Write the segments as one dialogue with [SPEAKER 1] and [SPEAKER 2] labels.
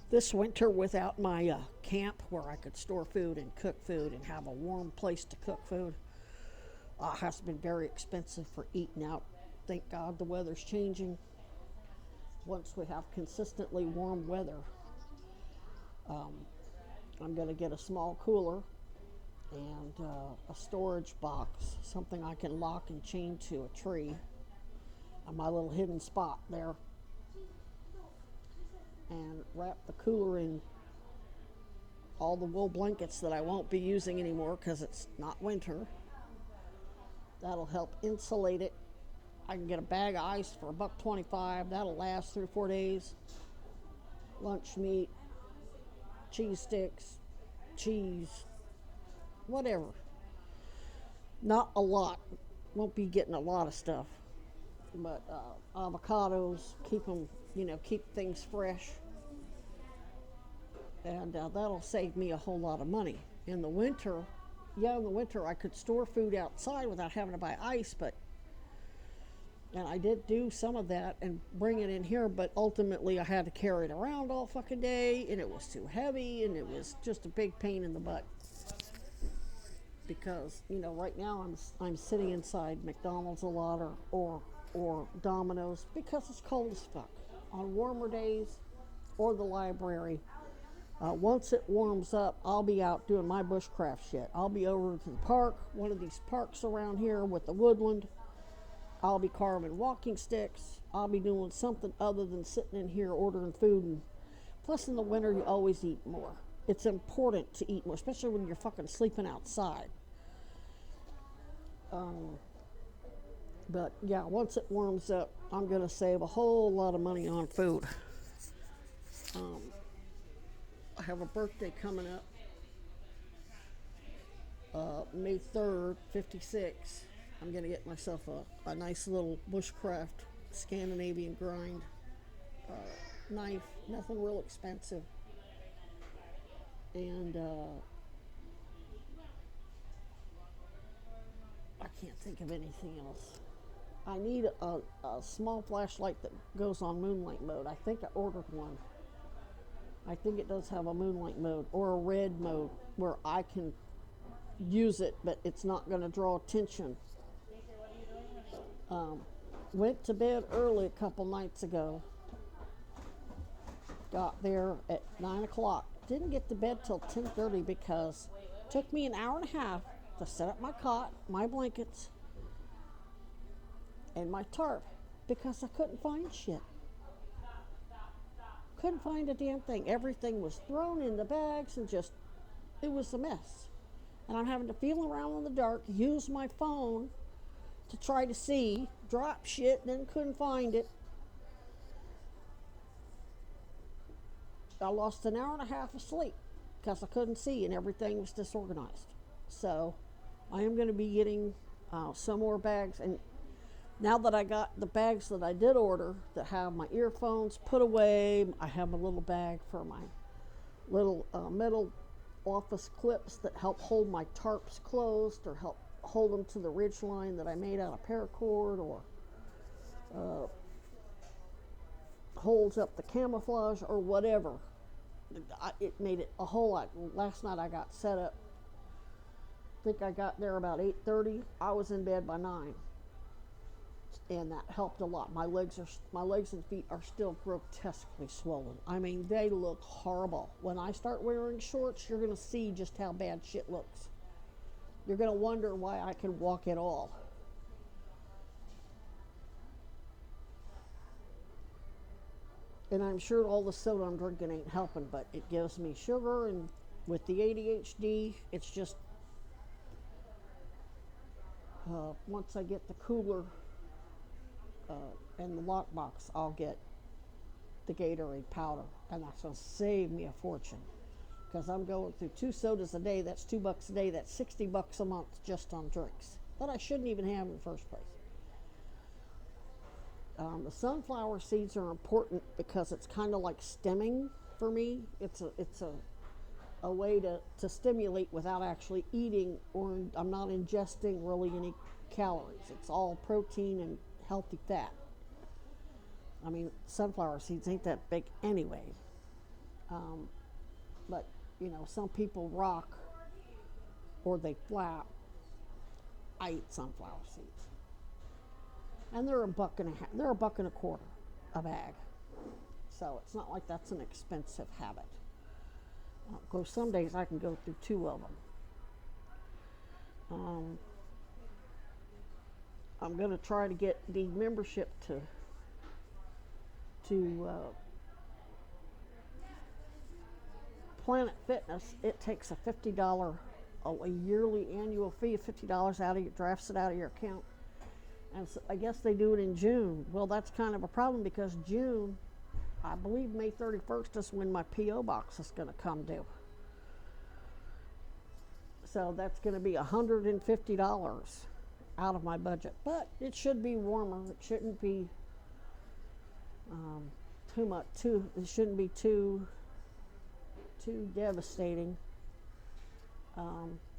[SPEAKER 1] This winter, without my camp where I could store food and cook food and have a warm place to cook food, has been very expensive for eating out. Thank God the weather's changing. Once we have consistently warm weather, I'm going to get a small cooler and a storage box, something I can lock and chain to a tree, on my little hidden spot there, and wrap the cooler in all the wool blankets that I won't be using anymore because it's not winter. That'll help insulate it. I can get a bag of ice for $1.25. That'll last 3 or 4 days. Lunch meat, cheese sticks, cheese, whatever. Not a lot. Won't be getting a lot of stuff. But avocados, keep things fresh. And that'll save me a whole lot of money. In the winter, I could store food outside without having to buy ice, and I did do some of that and bring it in here, but ultimately I had to carry it around all fucking day, and it was too heavy, and it was just a big pain in the butt. Because, right now I'm sitting inside McDonald's a lot or Domino's because it's cold as fuck. On warmer days, or the library. Once it warms up, I'll be out doing my bushcraft shit. I'll be over to the park, one of these parks around here with the woodland. I'll be carving walking sticks. I'll be doing something other than sitting in here ordering food. And plus, in the winter, you always eat more. It's important to eat more, especially when you're fucking sleeping outside. But yeah, once it warms up, I'm gonna save a whole lot of money on food. I have a birthday coming up, May 3rd, 56. I'm going to get myself a nice little bushcraft Scandinavian grind knife, nothing real expensive. And I can't think of anything else. I need a small flashlight that goes on moonlight mode. I think I ordered one. I think it does have a moonlight mode or a red mode where I can use it, but it's not going to draw attention. Went to bed early a couple nights ago. Got there at 9 o'clock. Didn't get to bed till 10:30 because it took me an hour and a half to set up my cot, my blankets, and my tarp because I couldn't find shit. Couldn't find a damn thing. Everything was thrown in the bags and it was a mess. And I'm having to feel around in the dark, use my phone to try to see, drop shit, then couldn't find it. I lost an hour and a half of sleep because I couldn't see and everything was disorganized. So I am going to be getting some more bags. And now that I got the bags that I did order that have my earphones put away, I have a little bag for my little metal office clips that help hold my tarps closed or help hold them to the ridge line that I made out of paracord, or holds up the camouflage or whatever. It made it a whole lot. Last night I got set up. I think I got there about 8:30. I was in bed by 9. And that helped a lot. My legs and feet are still grotesquely swollen. I mean, they look horrible. When I start wearing shorts, you're going to see just how bad shit looks. You're going to wonder why I can walk at all. And I'm sure all the soda I'm drinking ain't helping, but it gives me sugar, and with the ADHD, it's just, once I get the cooler and the lockbox, I'll get the Gatorade powder, and that's going to save me a fortune. Because I'm going through 2 sodas a day. That's $2 a day. That's $60 a month just on drinks that I shouldn't even have in the first place. The sunflower seeds are important because it's kind of like stemming for me. It's a way to stimulate without actually eating, or I'm not ingesting really any calories. It's all protein and healthy fat. I mean, sunflower seeds ain't that big anyway. Um, but some people rock or they flap. I eat sunflower seeds, and they're they're $1.25 a bag. So it's not like that's an expensive habit. Because some days I can go through 2 of them. I'm going to try to get the membership to Planet Fitness. It takes a $50 a yearly annual fee of $50 out of your drafts it out of your account, and so I guess they do it in June. Well, that's kind of a problem because June, I believe May 31st is when my PO box is going to come due. So that's going to be $150 out of my budget, but it should be warmer. It shouldn't be too much. It shouldn't be too devastating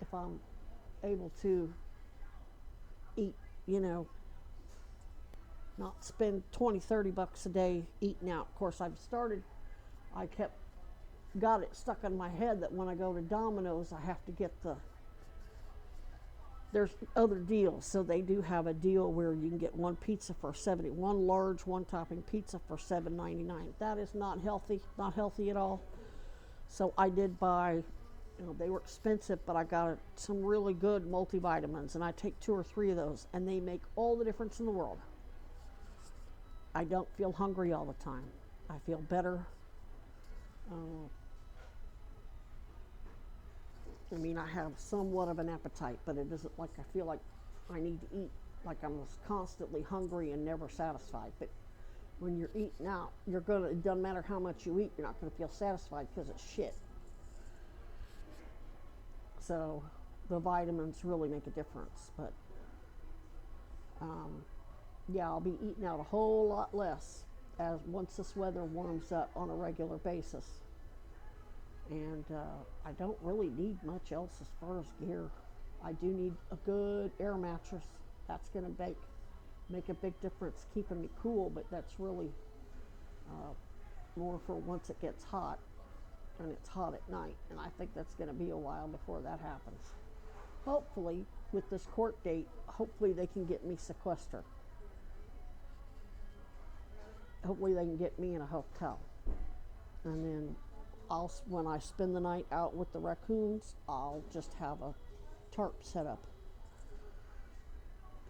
[SPEAKER 1] if I'm able to eat. Not spend $20-$30 a day eating out. Of course, I got it stuck in my head that when I go to Domino's, I have to get there's other deals. So they do have a deal where you can get one pizza for one large, one topping pizza for $7.99. That is not healthy at all. So I did buy, they were expensive, but I got some really good multivitamins, and I take 2 or 3 of those, and they make all the difference in the world. I don't feel hungry all the time. I feel better. I have somewhat of an appetite, but it isn't like I feel like I need to eat, like I'm constantly hungry and never satisfied. But when you're eating out, it doesn't matter how much you eat, you're not going to feel satisfied because it's shit. So the vitamins really make a difference. But yeah, I'll be eating out a whole lot less once this weather warms up on a regular basis. And I don't really need much else as far as gear. I do need a good air mattress. That's going to make a big difference keeping me cool, but that's really more for once it gets hot, and it's hot at night, and I think that's going to be a while before that happens. Hopefully, with this court date, hopefully they can get me sequestered. Hopefully they can get me in a hotel, and then when I spend the night out with the raccoons, I'll just have a tarp set up.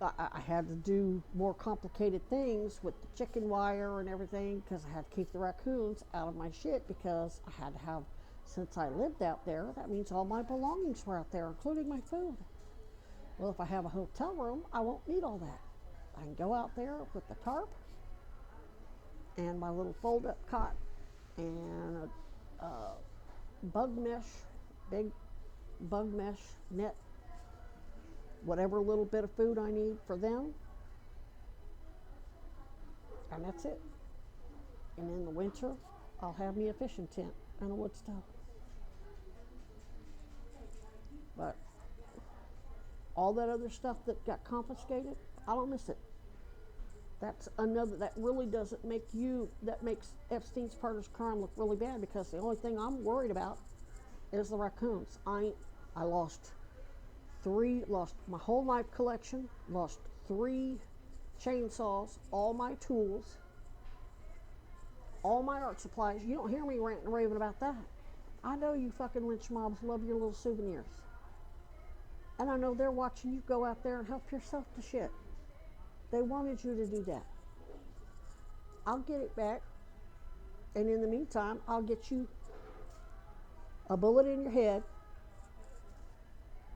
[SPEAKER 1] I had to do more complicated things with the chicken wire and everything because I had to keep the raccoons out of my shit, because I had to have, since I lived out there, that means all my belongings were out there, including my food. Well, if I have a hotel room, I won't need all that. I can go out there with the tarp and my little fold-up cot and a big bug mesh net, whatever little bit of food I need for them, and that's it. And in the winter, I'll have me a fishing tent and a wood stove. But all that other stuff that got confiscated, I don't miss it. That really doesn't that makes Epstein's partner's crime look really bad, because the only thing I'm worried about is the raccoons. I lost my whole knife collection, lost 3 chainsaws, all my tools, all my art supplies. You don't hear me ranting and raving about that. I know you fucking lynch mobs love your little souvenirs. And I know they're watching you go out there and help yourself to shit. They wanted you to do that. I'll get it back. And in the meantime, I'll get you a bullet in your head,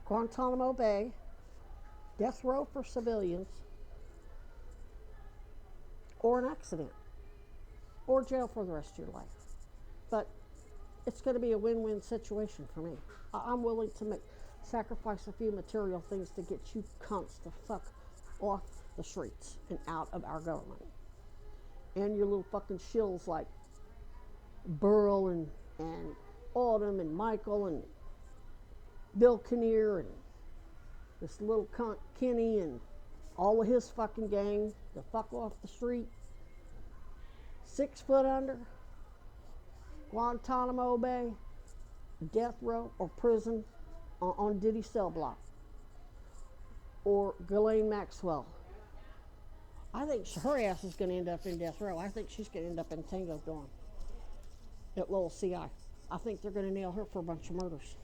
[SPEAKER 1] Guantanamo Bay, death row for civilians, or an accident, or jail for the rest of your life. But it's going to be a win-win situation for me. I'm willing to sacrifice a few material things to get you cunts the fuck off the streets and out of our government. And your little fucking shills like Burl and Autumn and Michael and Bill Kinnear and this little cunt Kenny and all of his fucking gang, the fuck off the street. 6 foot under. Guantanamo Bay, death row, or prison on Diddy cell block, or Ghislaine Maxwell. I think her ass is going to end up in death row. I think she's going to end up in Tango Dorm at Lowell CI. I think they're going to nail her for a bunch of murders,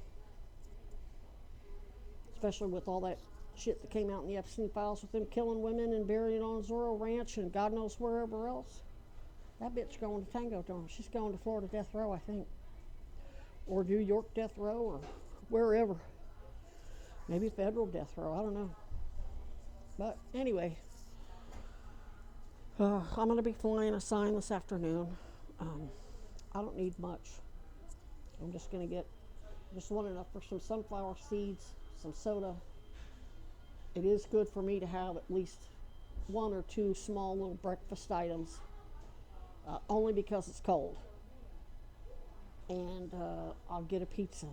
[SPEAKER 1] especially with all that shit that came out in the Epstein files with them killing women and burying on Zorro Ranch and God knows wherever else. That bitch going to Tango Dorm. She's going to Florida death row, I think, or New York death row, or wherever. Maybe federal death row. I don't know. But anyway, I'm going to be flying a sign this afternoon. I don't need much. I'm just going to get just one enough for some sunflower seeds, some soda. It is good for me to have at least one or two small little breakfast items, only because it's cold. And I'll get a pizza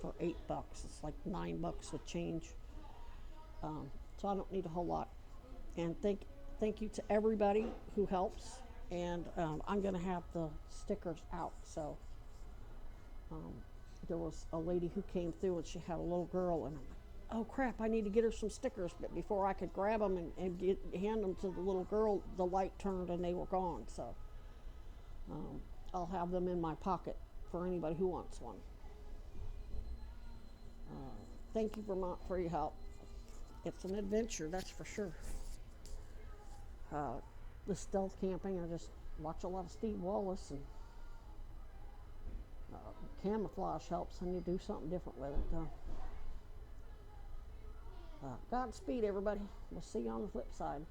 [SPEAKER 1] for $8. It's like $9 with change. So I don't need a whole lot. And thank you to everybody who helps. And I'm going to have the stickers out. So there was a lady who came through and she had a little girl, and I'm like, oh crap, I need to get her some stickers. But before I could grab them and hand them to the little girl, the light turned and they were gone. So I'll have them in my pocket for anybody who wants one. Thank you, Vermont, for your help. It's an adventure, that's for sure. The stealth camping, I just watch a lot of Steve Wallace, and camouflage helps when you do something different with it. Godspeed, everybody. We'll see you on the flip side.